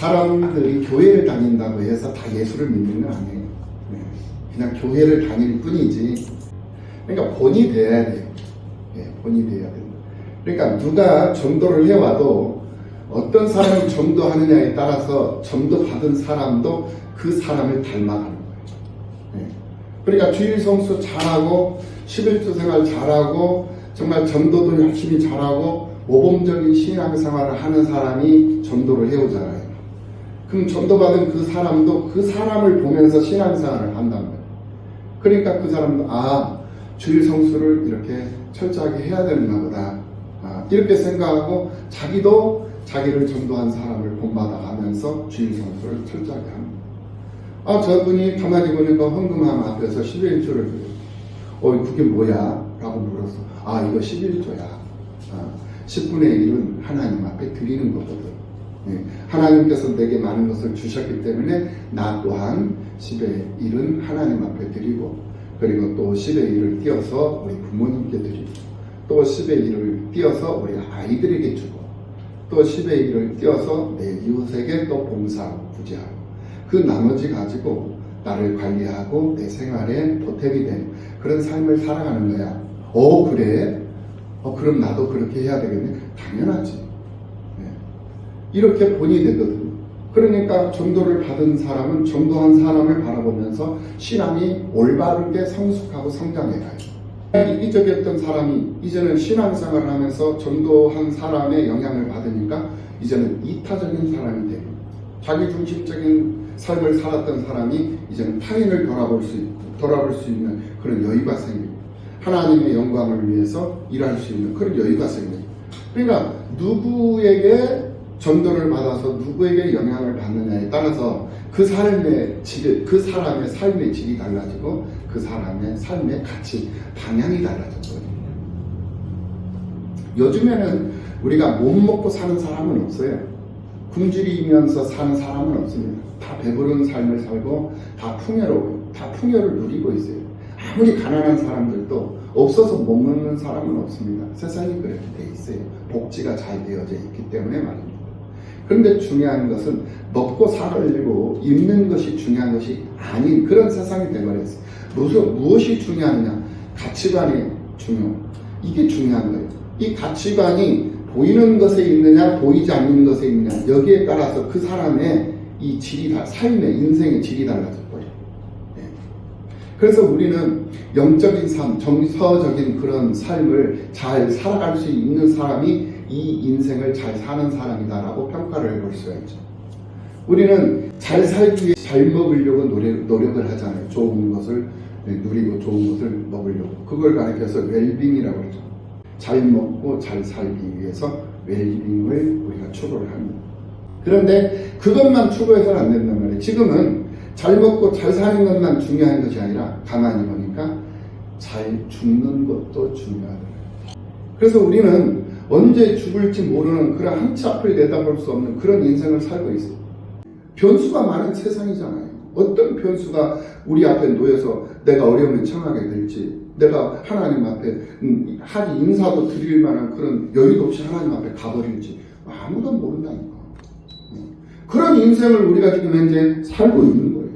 사람들이 교회를 다닌다고 해서 다 예수를 믿는 건 아니에요. 그냥 교회를 다닐 뿐이지. 그러니까 본이 돼야 돼요. 본이 돼야 된다. 그러니까 누가 전도를 해와도 어떤 사람이 전도하느냐에 따라서 전도받은 사람도 그 사람을 닮아가는 거예요. 그러니까 주일 성수 잘하고 11조 생활 잘하고 정말 전도도 열심히 잘하고 모범적인 신앙생활을 하는 사람이 전도를 해오잖아요. 그럼 전도받은 그 사람도 그 사람을 보면서 신앙생활을 한단 말이에요. 그러니까 그 사람도 주일 성수를 이렇게 철저하게 해야 되는가 보다. 이렇게 생각하고 자기도 자기를 전도한 사람을 본받아가면서 주일 성수를 철저하게 합니다. 저분이 가만히 보니까 헌금함 앞에서 11조를 드려요. 그게 뭐야? 라고 물었어. 이거 11조야. 10분의 1은 하나님 앞에 드리는 거거든. 하나님께서 내게 많은 것을 주셨기 때문에 나 또한 10의 1은 하나님 앞에 드리고, 그리고 또 10의 1을 띄어서 우리 부모님께 드리고, 또 10의 1을 띄어서 우리 아이들에게 주고, 또 10의 1을 띄어서 내 이웃에게 또 봉사하고 구제하고, 그 나머지 가지고 나를 관리하고 내 생활에 보탬이 되는 그런 삶을 살아가는 거야. 그래? 그럼 나도 그렇게 해야 되겠네? 당연하지. 이렇게 본이 되거든. 그러니까 전도를 받은 사람은 전도한 사람을 바라보면서 신앙이 올바르게 성숙하고 성장해가요. 이기적이었던 사람이 이제는 신앙생활을 하면서 전도한 사람의 영향을 받으니까 이제는 이타적인 사람이 되고, 자기중심적인 삶을 살았던 사람이 이제는 타인을 돌아볼 수 있는 그런 여유가 생기고, 하나님의 영광을 위해서 일할 수 있는 그런 여유가 생겨요. 그러니까 누구에게 전도를 받아서 누구에게 영향을 받느냐에 따라서 그 사람의 질이 달라지고 그 사람의 삶의 가치, 방향이 달라졌거든요. 요즘에는 우리가 못 먹고 사는 사람은 없어요. 굶주리면서 사는 사람은 없습니다. 다 배부른 삶을 살고 다 풍요로워요. 다 풍요를 누리고 있어요. 아무리 가난한 사람들도 없어서 못 먹는 사람은 없습니다. 세상이 그렇게 돼 있어요. 복지가 잘 되어져 있기 때문에 말입니다. 그런데 중요한 것은 먹고 살려고 입는 것이 중요한 것이 아닌 그런 세상이 되어버렸어요. 무엇이 중요하느냐? 가치관이 이게 중요한 거예요. 이 가치관이 보이는 것에 있느냐 보이지 않는 것에 있느냐, 여기에 따라서 그 사람의 이 삶의 인생의 질이 달라져 버려요. 그래서 우리는 영적인 삶, 정서적인 그런 삶을 잘 살아갈 수 있는 사람이 이 인생을 잘 사는 사람이다라고 평가를 해볼 수가 있죠. 우리는 잘 살기 위해 잘 먹으려고 노력을 하잖아요. 좋은 것을 누리고 좋은 것을 먹으려고. 그걸 가리켜서 웰빙이라고 하죠. 잘 먹고 잘 살기 위해서 웰빙을 우리가 추구를 합니다. 그런데 그것만 추구해서는 안 된단 말이에요. 지금은 잘 먹고 잘 사는 것만 중요한 것이 아니라 가만히 보니까 잘 죽는 것도 중요하다. 그래서 우리는 언제 죽을지 모르는 그런 한치 앞을 내다볼 수 없는 그런 인생을 살고 있어요. 변수가 많은 세상이잖아요. 어떤 변수가 우리 앞에 놓여서 내가 어려움을 청하게 될지, 내가 하나님 앞에 인사도 드릴 만한 그런 여유도 없이 하나님 앞에 가버릴지 아무도 모른다니까. 그런 인생을 우리가 지금 현재 살고 있는 거예요.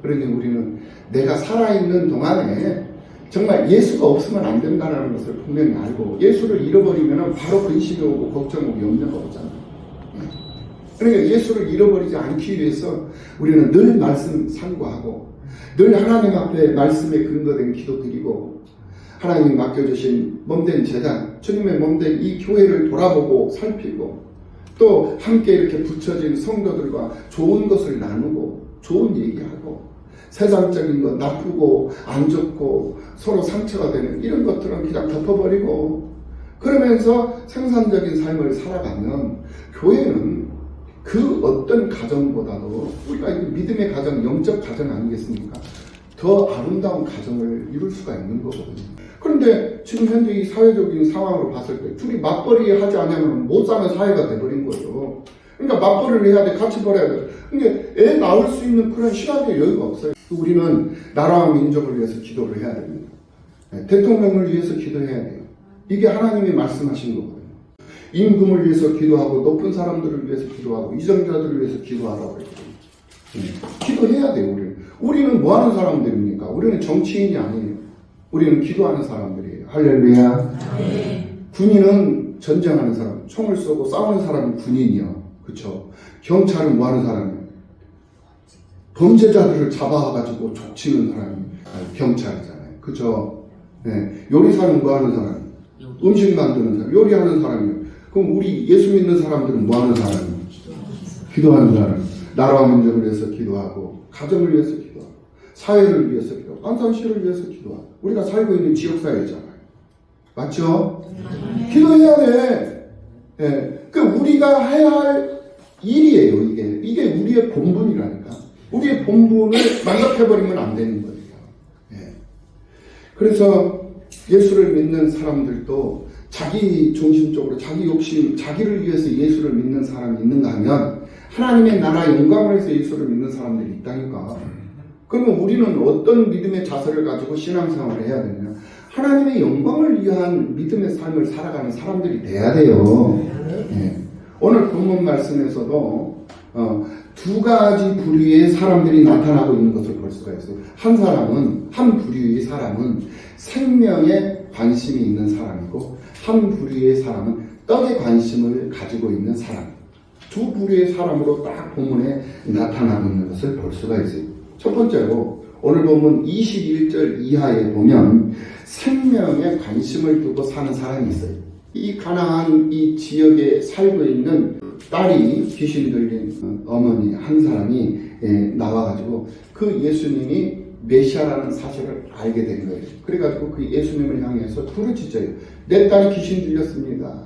그러니 우리는 내가 살아있는 동안에 정말 예수가 없으면 안 된다는 것을 분명히 알고, 예수를 잃어버리면 바로 근심이 오고 걱정 오고 염려가 오잖아요. 그러니까 예수를 잃어버리지 않기 위해서 우리는 늘 말씀 상고하고, 늘 하나님 앞에 말씀에 근거된 기도 드리고, 하나님 맡겨주신 몸된 제단, 주님의 몸된 이 교회를 돌아보고 살피고, 또 함께 이렇게 붙여진 성도들과 좋은 것을 나누고 좋은 얘기하고, 세상적인 것 나쁘고 안 좋고 서로 상처가 되는 이런 것들은 그냥 덮어버리고, 그러면서 생산적인 삶을 살아가면 교회는 그 어떤 가정보다도, 우리가 믿음의 가정, 영적 가정 아니겠습니까? 더 아름다운 가정을 이룰 수가 있는 거거든요. 그런데 지금 현재 이 사회적인 상황으로 봤을 때 둘이 맞벌이 하지 않으면 못 사는 사회가 돼버린 거예요. 그러니까 맞벌이를 해야 돼, 같이 벌어야 돼. 근데 애 낳을 수 있는 그런 시간의 여유가 없어요. 우리는 나라와 민족을 위해서 기도를 해야 됩니다. 대통령을 위해서 기도해야 돼요. 이게 하나님이 말씀하신 거거든요. 임금을 위해서 기도하고 높은 사람들을 위해서 기도하고 이정자들을 위해서 기도하라고 했거든요. 기도해야 돼요. 우리는 뭐 하는 사람들입니까? 우리는 정치인이 아니에요. 우리는 기도하는 사람들이에요. 할렐루야. 군인은 전쟁하는 사람, 총을 쏘고 싸우는 사람이 군인이요. 그렇죠? 경찰은 뭐 하는 사람이에요? 범죄자들을 잡아가지고 족치는 사람이 경찰이잖아요. 그렇죠? 네. 요리사는 뭐 하는 사람? 음식 만드는 사람, 요리하는 사람이에요. 그럼 우리 예수 믿는 사람들은 뭐 하는 사람이에요? 기도하는 사람. 나라와 민족을 위해서 기도하고, 가정을 위해서 기도하고, 사회를 위해서 기도하고, 안산시를 위해서 기도하고. 우리가 살고 있는 지역사회잖아요. 맞죠? 기도해야 돼. 예. 그 우리가 해야 할 일이에요, 이게 우리의 본분이라니까. 우리의 본분을 망각해버리면 안 되는 거예요. 예. 그래서 예수를 믿는 사람들도 자기 중심적으로, 자기 욕심, 자기를 위해서 예수를 믿는 사람이 있는가 하면 하나님의 나라 영광을 위해서 예수를 믿는 사람들이 있다니까. 그러면 우리는 어떤 믿음의 자세를 가지고 신앙생활을 해야 되냐? 하나님의 영광을 위한 믿음의 삶을 살아가는 사람들이 돼야 돼요. 예. 오늘 본문 말씀에서도 두 가지 부류의 사람들이 나타나고 있는 것을 볼 수가 있어요. 한 부류의 사람은 생명에 관심이 있는 사람이고, 한 부류의 사람은 떡에 관심을 가지고 있는 사람. 두 부류의 사람으로 딱 본문에 나타나고 있는 것을 볼 수가 있어요. 첫 번째로 오늘 본문 21절 이하에 보면 생명에 관심을 두고 사는 사람이 있어요. 이 가나안 이 지역에 살고 있는 딸이 귀신 들린 어머니 한 사람이 나와가지고 그 예수님이 메시아라는 사실을 알게 된 거예요. 그래가지고 그 예수님을 향해서 부르짖어요. 내 딸이 귀신 들렸습니다.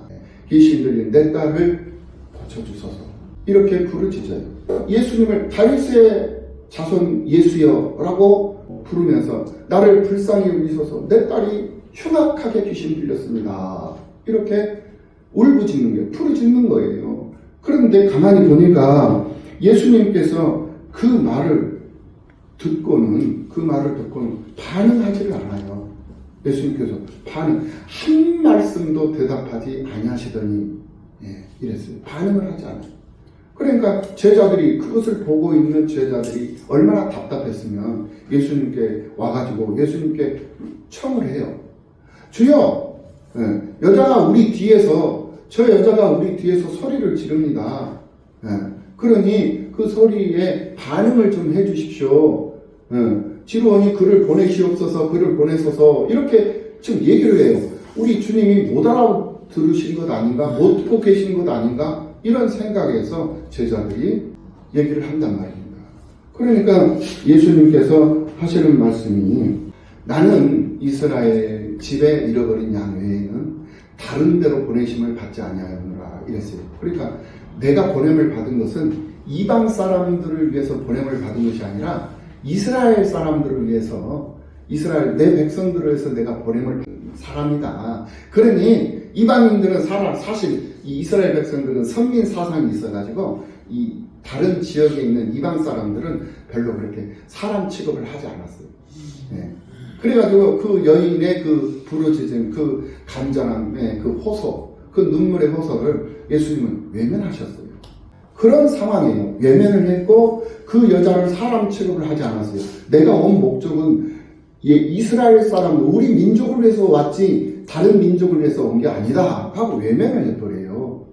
귀신 들린 내 딸을 고쳐주소서. 이렇게 부르짖어요. 예수님을 다윗의 자손 예수여라고 부르면서 나를 불쌍히 여기소서. 내 딸이 흉악하게 귀신 들렸습니다. 이렇게 울부짖는 거예요. 부르짖는 거예요. 그런데 가만히 보니까 예수님께서 그 말을 듣고는 반응하지를 않아요. 예수님께서 한 말씀도 대답하지 아니하시더니 이랬어요. 반응을 하지 않아요. 그러니까 제자들이, 그것을 보고 있는 제자들이 얼마나 답답했으면 예수님께 와가지고 예수님께 청을 해요. 주여, 여자가 우리 뒤에서, 저 여자가 우리 뒤에서 소리를 지릅니다. 그러니 그 소리에 반응을 좀 해주십시오. 지루하니 그를 보내시옵소서, 그를 보내소서, 이렇게 지금 얘기를 해요. 우리 주님이 못 알아들으신 것 아닌가? 못 듣고 계신 것 아닌가? 이런 생각에서 제자들이 얘기를 한단 말입니다. 그러니까 예수님께서 하시는 말씀이 나는 이스라엘 집에 잃어버린 양 외에는 다른 데로 보내심을 받지 아니하였노라 이랬어요. 그러니까 내가 보냄을 받은 것은 이방 사람들을 위해서 보냄을 받은 것이 아니라 이스라엘 사람들을 위해서, 이스라엘 내 백성들을 위해서 내가 보냄을 받은 사람이다. 그러니 이방인들은 사실 이 이스라엘 백성들은 선민 사상이 있어가지고 이 다른 지역에 있는 이방 사람들은 별로 그렇게 사람 취급을 하지 않았어요. 그래가지고 그 여인의 그 부르짖음, 그 간절함의 그 호소, 그 눈물의 호소를 예수님은 외면하셨어요. 그런 상황이에요. 외면을 했고 그 여자를 사람 취급을 하지 않았어요. 내가 온 목적은 이스라엘 사람, 우리 민족을 위해서 왔지 다른 민족을 위해서 온 게 아니다 하고 외면을 해버려요.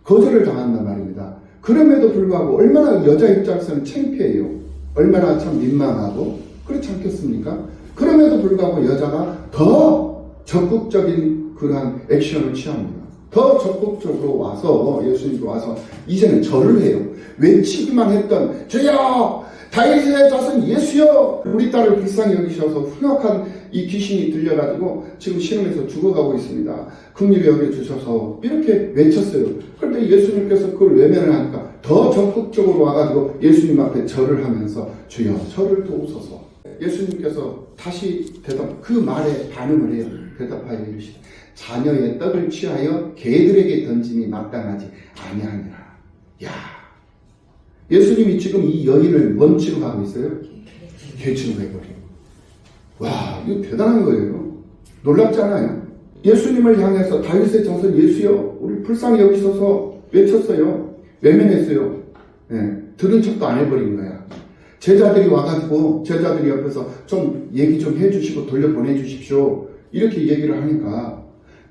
거절을 당한단 말입니다. 그럼에도 불구하고 얼마나 여자 입장에서는 창피해요. 얼마나 참 민망하고 그렇지 않겠습니까? 그럼에도 불구하고 여자가 더 적극적인 그러한 액션을 취합니다. 더 적극적으로 와서 예수님께 와서 이제는 절을 해요. 외치기만 했던 주여 다윗의 자손 예수여 우리 딸을 불쌍히 여기셔서 흉악한 이 귀신이 들려가지고 지금 신음에서 죽어가고 있습니다. 긍휼히 여겨주셔서 이렇게 외쳤어요. 그런데 예수님께서 그걸 외면을 하니까 더 적극적으로 와가지고 예수님 앞에 절을 하면서 주여 저를 도우소서. 예수님께서 다시 그 말에 반응을 해요. 대답하여 이르시되 자녀의 떡을 취하여 개들에게 던짐이 마땅하지 아니하니라. 야, 예수님이 지금 이 여인을 뭔 취급하고 있어요? 개 취급해버려요. 와, 이거 대단한 거예요. 놀랍지 않아요? 예수님을 향해서 다윗의 자손 예수여 우리 불쌍히 여기소서 외쳤어요. 외면했어요. 들은 척도 안 해버린 거야. 제자들이 와가지고 제자들이 옆에서 좀 얘기 좀 해주시고 돌려보내주십시오. 이렇게 얘기를 하니까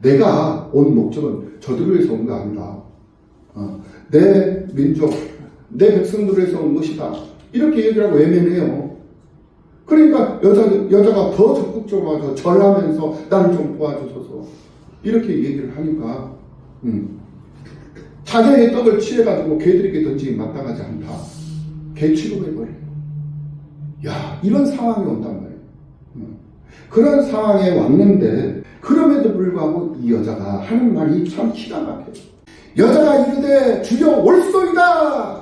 내가 온 목적은 저들을 위해서 온 거 아니다. 내 민족, 내 백성들을 위해서 온 것이다. 이렇게 얘기를 하고 외면해요. 그러니까 여자가 더 적극적으로 와서 절하면서 나를 좀 도와주소서. 이렇게 얘기를 하니까 자기의 떡을 취해가지고 개들에게 던지기 마땅하지 않다. 개 취급해버려요. 야, 이런 상황이 온단 말이에요. 그런 상황에 왔는데 그럼에도 불구하고 이 여자가 하는 말이 참 기가 막혀요. 여자가 이르되 주여 올소이다.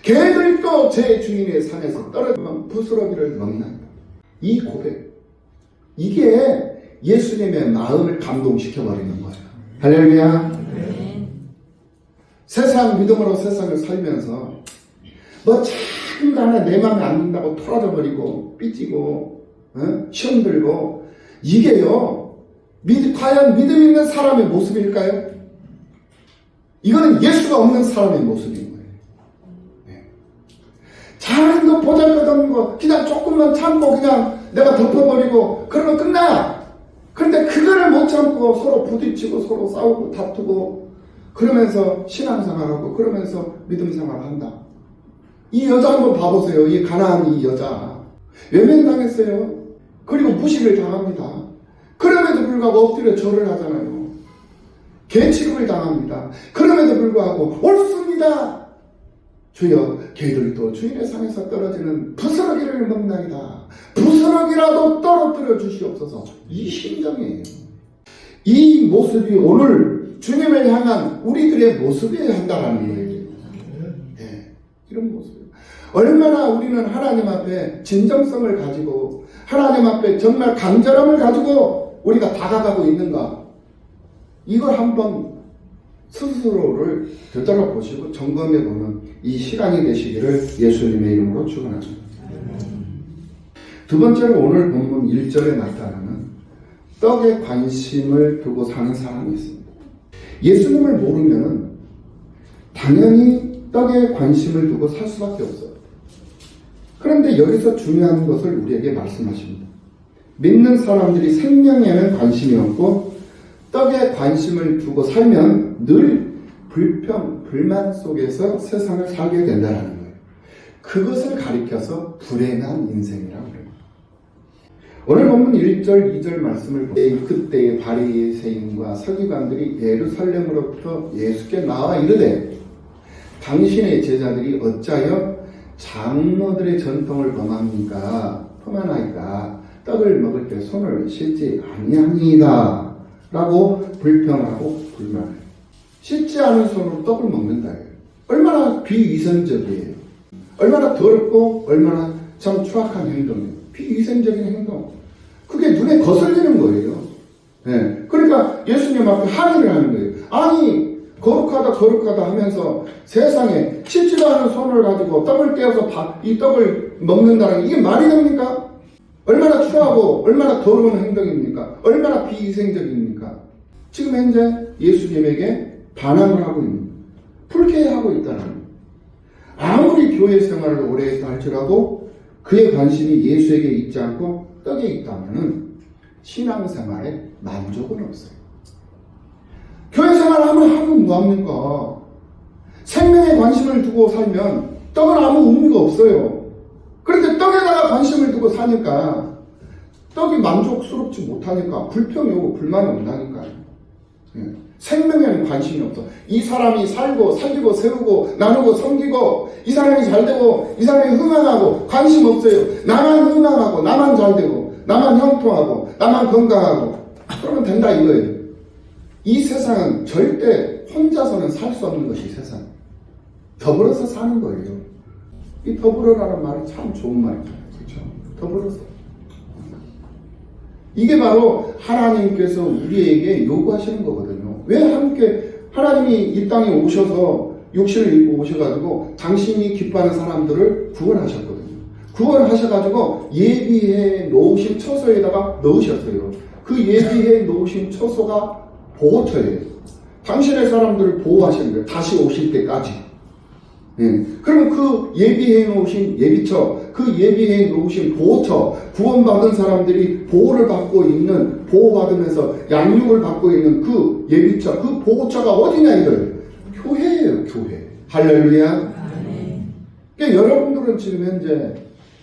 개들도 제 주인의 산에서 떨어지면 부스러기를 먹나이다. 이 고백, 이게 예수님의 마음을 감동시켜버리는 거예요. 할렐루야. 세상 믿음으로 세상을 살면서 뭐 작은 거 하나 내 마음에 안 든다고 털어져 버리고 삐지고 시험 들고, 이게요 과연 믿음 있는 사람의 모습일까요? 이거는 예수가 없는 사람의 모습인 거예요. 작은 거 보잘것없는 거 그냥 조금만 참고 그냥 내가 덮어버리고 그러면 끝나. 그런데 그거를 못 참고 서로 부딪히고 서로 싸우고 다투고 그러면서 신앙생활하고 그러면서 믿음생활을 한다. 이 여자 한번 봐보세요. 이 가나안 이 여자 외면당했어요. 그리고 무시를 당합니다. 그럼에도 불구하고 엎드려 절을 하잖아요. 개 취급을 당합니다. 그럼에도 불구하고 옳습니다. 주여 개들도 주인의 상에서 떨어지는 부스러기를 먹나이다. 부스러기라도 떨어뜨려 주시옵소서. 이 심정이에요. 이 모습이 오늘 주님을 향한 우리들의 모습이어야 한다는 거예요. 이런 모습. 얼마나 우리는 하나님 앞에 진정성을 가지고 하나님 앞에 정말 간절함을 가지고 우리가 다가가고 있는가. 이걸 한번 스스로를 되돌아보시고 점검해보는 이 시간이 되시기를 예수님의 이름으로 축원합니다. 두 번째로 오늘 본문 1절에 나타나는 떡에 관심을 두고 사는 사람이 있습니다. 예수님을 모르면 당연히 떡에 관심을 두고 살 수밖에 없어요. 그런데 여기서 중요한 것을 우리에게 말씀하십니다. 믿는 사람들이 생명에는 관심이 없고 떡에 관심을 두고 살면 늘 불평, 불만 속에서 세상을 살게 된다는 거예요. 그것을 가리켜서 불행한 인생이라고 해요. 오늘 본문 1절, 2절 말씀을 보면 그때의 바리새인과 서기관들이 예루살렘으로부터 예수께 나와 이르되 당신의 제자들이 어찌하여 장로들의 전통을 범하나이까 떡을 먹을 때 손을 씻지 아니하니이다 라고 불평하고 불만해요. 씻지 않은 손으로 떡을 먹는다. 얼마나 비위생적이에요. 얼마나 더럽고 얼마나 참 추악한 행동이에요. 비위생적인 행동. 그게 눈에 거슬리는 거예요. 그러니까 예수님 앞에 항의를 하는 거예요. 아니 거룩하다 하면서 세상에 씻지도 않은 손을 가지고 떡을 떼어서 이 떡을 먹는다는 이게 말이 됩니까? 얼마나 추하고 얼마나 더러운 행동입니까? 얼마나 비위생적입니까? 지금 현재 예수님에게 반항을 하고 있는, 불쾌해하고 있다는 거예요. 아무리 교회 생활을 오래 했다 할지라도 그의 관심이 예수에게 있지 않고 떡에 있다면 신앙생활에 만족은 없어요. 교회 생활하면 뭐합니까? 생명에 관심을 두고 살면 떡은 아무 의미가 없어요. 그런데 떡에다가 관심을 두고 사니까 떡이 만족스럽지 못하니까 불평이 오고 불만이 온다니까요. 생명에는 관심이 없어. 이 사람이 살고 살리고 세우고 나누고 섬기고 이 사람이 잘되고 이 사람이 흥황하고 관심 없어요. 나만 흥황하고 나만 잘되고 나만 형통하고 나만 건강하고 그러면 된다 이거예요. 이 세상은 절대 혼자서는 살 수 없는 것이 세상. 더불어서 사는 거예요. 이 더불어라는 말이 참 좋은 말이죠. 그렇죠? 더불어서. 이게 바로 하나님께서 우리에게 요구하시는 거거든요. 왜 함께 하나님이 이 땅에 오셔서 육신을 입고 오셔가지고 당신이 기뻐하는 사람들을 구원하셨거든요. 구원하셔가지고 예비해 놓으신 처소에다가 넣으셨어요. 그 예비해 놓으신 처소가 보호처예요. 당신의 사람들을 보호하시는 거예요. 다시 오실 때까지. 예. 그러면 그 예비해 놓으신 예비처, 그 예비해 놓으신 보호처, 구원받은 사람들이 보호를 받고 있는, 보호받으면서 양육을 받고 있는 그 예비처, 그 보호처가 어디냐 이거예요. 교회예요, 교회. 할렐루야. 그러니까 여러분들은 지금 현재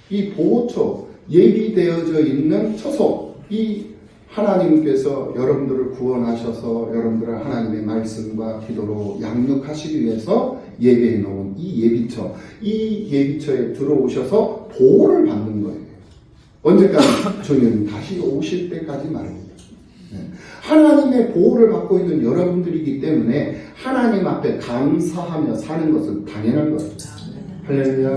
이 보호처, 예비되어져 있는 처소, 이 하나님께서 여러분들을 구원하셔서 여러분들을 하나님의 말씀과 기도로 양육하시기 위해서 예비해 놓은 이 예비처, 이 예비처에 들어오셔서 보호를 받는 거예요. 언제까지? 주님 다시 오실 때까지 말입니다. 하나님의 보호를 받고 있는 여러분들이기 때문에 하나님 앞에 감사하며 사는 것은 당연한 거예요. 할렐루야.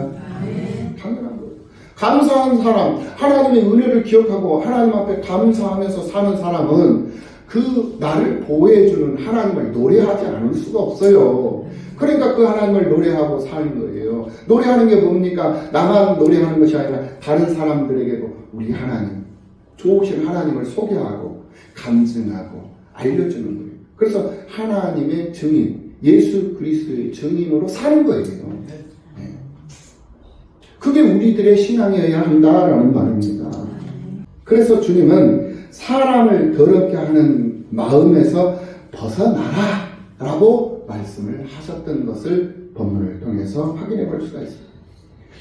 당연한 거예요. 감사한 사람, 하나님의 은혜를 기억하고 하나님 앞에 감사하면서 사는 사람은 그 나를 보호해주는 하나님을 노래하지 않을 수가 없어요. 그러니까 그 하나님을 노래하고 사는 거예요. 노래하는 게 뭡니까? 나만 노래하는 것이 아니라 다른 사람들에게도 우리 하나님, 좋으신 하나님을 소개하고 간증하고 알려주는 거예요. 그래서 하나님의 증인, 예수 그리스도의 증인으로 사는 거예요. 그게 우리들의 신앙이어야 한다라는 말입니다. 그래서 주님은 사람을 더럽게 하는 마음에서 벗어나라 라고 말씀을 하셨던 것을 본문을 통해서 확인해 볼 수가 있습니다.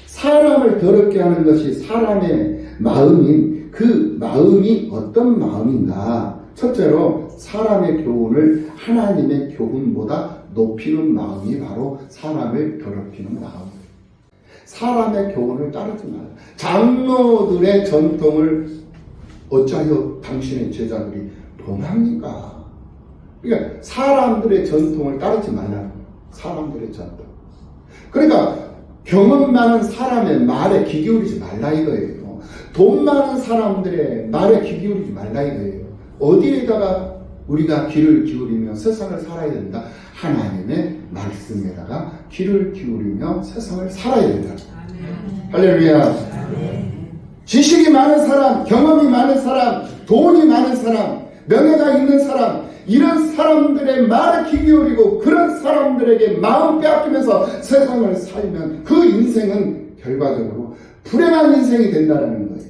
사람을 더럽게 하는 것이 사람의 마음인 그 마음이 어떤 마음인가? 첫째로 사람의 교훈을 하나님의 교훈보다 높이는 마음이 바로 사람을 더럽히는 마음. 사람의 교훈을 따르지 말라. 장로들의 전통을 어찌하여 당신의 제자들이 범합니까? 그러니까 사람들의 전통을 따르지 말라. 사람들의 전통. 그러니까 경험 많은 사람의 말에 귀 기울이지 말라 이거예요. 돈 많은 사람들의 말에 귀 기울이지 말라 이거예요. 어디에다가 우리가 귀를 기울이며 세상을 살아야 된다? 하나님의 말씀에다가 귀를 기울이며 세상을 살아야 된다. 할렐루야. 지식이 많은 사람, 경험이 많은 사람, 돈이 많은 사람, 명예가 있는 사람, 이런 사람들의 말에 귀 기울이고 그런 사람들에게 마음 빼앗기면서 세상을 살면 그 인생은 결과적으로 불행한 인생이 된다는 거예요.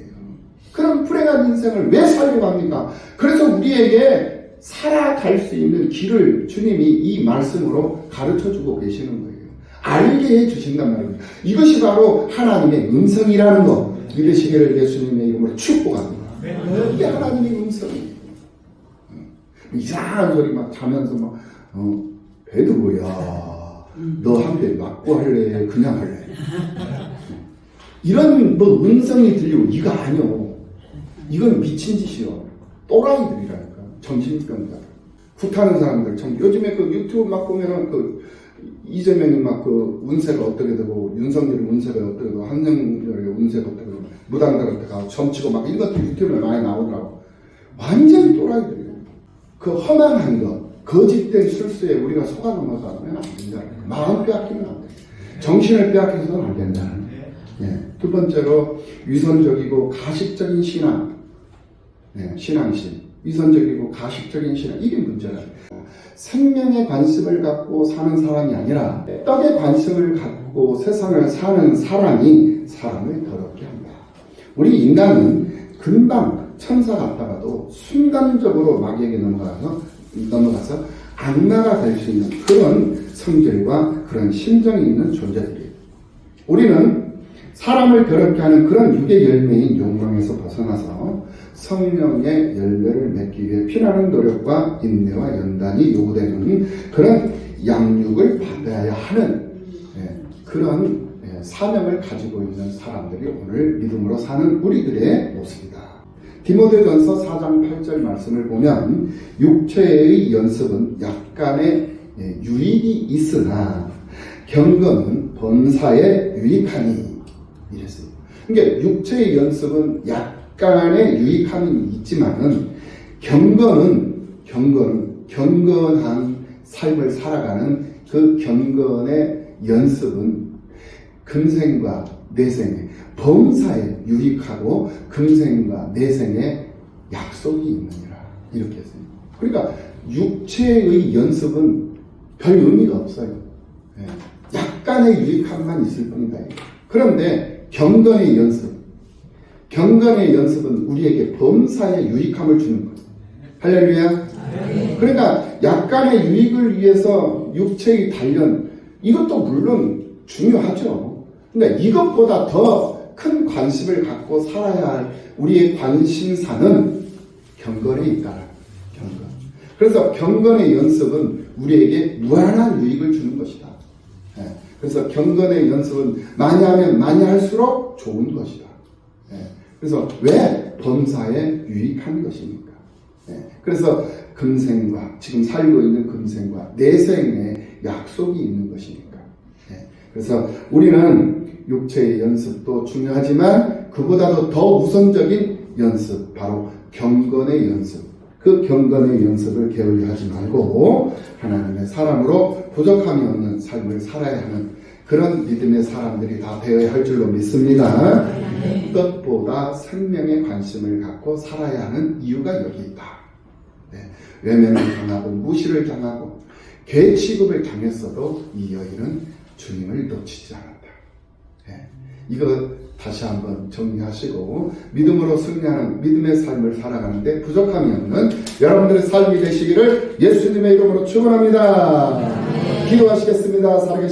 그런 불행한 인생을 왜 살려고 합니까? 그래서 우리에게 살아갈 수 있는 길을 주님이 이 말씀으로 가르쳐주고 계시는 거예요. 알게 해주신단 말입니다. 이것이 바로 하나님의 음성이라는 거 믿으시기를 예수님의 이름으로 축복합니다. 이게 하나님의 음성이에요. 이상한 소리 막 자면서 막 배도 뭐야 너 한 대 맞고 할래 그냥 할래 이런 뭐 음성이 들리고 이거 아니요. 이건 미친 짓이요. 또라이들이라니까. 정신병자. 굿하는 사람들. 요즘에 그 유튜브 막 보면은 그 이재명이 막 그 운세가 어떻게 되고 윤석열이 운세가 어떻게 되고 한영열의 운세가 어떻게 되고 무당들한테 가고 점치고 막 이런 것도 유튜브에 많이 나오더라고. 완전히 또라이들이에요. 그 허망한 것, 거짓된 술수에 우리가 속아 넘어가면 안 된다. 마음 빼앗기면 안 돼. 정신을 빼앗겨서는 안 된다. 네. 두 번째로 위선적이고 가식적인 신앙. 네, 신앙심. 위선적이고 가식적인 신앙. 이게 문제라. 생명에 관심을 갖고 사는 사람이 아니라 떡에 관심을 갖고 세상을 사는 사람이 사람을 더럽게 한다. 우리 인간은 금방 천사 같다가도 순간적으로 마귀에게 넘어가서 악마가 될 수 있는 그런 성질과 그런 심정이 있는 존재들이에요. 우리는 사람을 더럽게 하는 그런 육의 열매인 욕망에서 벗어나서 성령의 열매를 맺기 위해 피나는 노력과 인내와 연단이 요구되는 그런 양육을 받아야 하는 그런 사명을 가지고 있는 사람들이 오늘 믿음으로 사는 우리들의 모습이다. 디모데전서 4장 8절 말씀을 보면 육체의 연습은 약간의 유익이 있으나 경건은 번사에 유익하니 이랬어요. 그러니까 육체의 연습은 약간의 유익함이 있지만은 경건한 삶을 살아가는 그 경건의 연습은 금생과 내생에, 범사에 유익하고 금생과 내생에 약속이 있느니라. 이렇게 했어요. 그러니까 육체의 연습은 별 의미가 없어요. 약간의 유익함만 있을 뿐이다. 그런데 경건의 연습은 우리에게 범사에 유익함을 주는 거예요. 할렐루야. 그러니까 약간의 유익을 위해서 육체의 단련, 이것도 물론 중요하죠. 근데 이것보다 더 큰 관심을 갖고 살아야 할 우리의 관심사는 경건에 있다. 경건. 그래서 경건의 연습은 우리에게 무한한 유익을 주는 것이다. 그래서 경건의 연습은 많이 하면 많이 할수록 좋은 것이다. 그래서 왜 범사에 유익한 것입니까? 그래서 금생과, 지금 살고 있는 금생과 내생에 약속이 있는 것이니까. 그래서 우리는 육체의 연습도 중요하지만 그보다도 더 우선적인 연습, 바로 경건의 연습. 그 경건의 연습을 게을리하지 말고 하나님의 사람으로 부족함이 없는 삶을 살아야 하는 그런 믿음의 사람들이 다 되어야 할 줄로 믿습니다. 뜻보다 생명에 관심을 갖고 살아야 하는 이유가 여기 있다. 외면을 당하고 무시를 당하고 개 취급을 당했어도 이 여인은 주님을 놓치지 않았다. 이거 다시 한번 정리하시고 믿음으로 승리하는 믿음의 삶을 살아가는데 부족함이 없는 여러분들의 삶이 되시기를 예수님의 이름으로 축원합니다. 기도하시겠습니다. 살아계신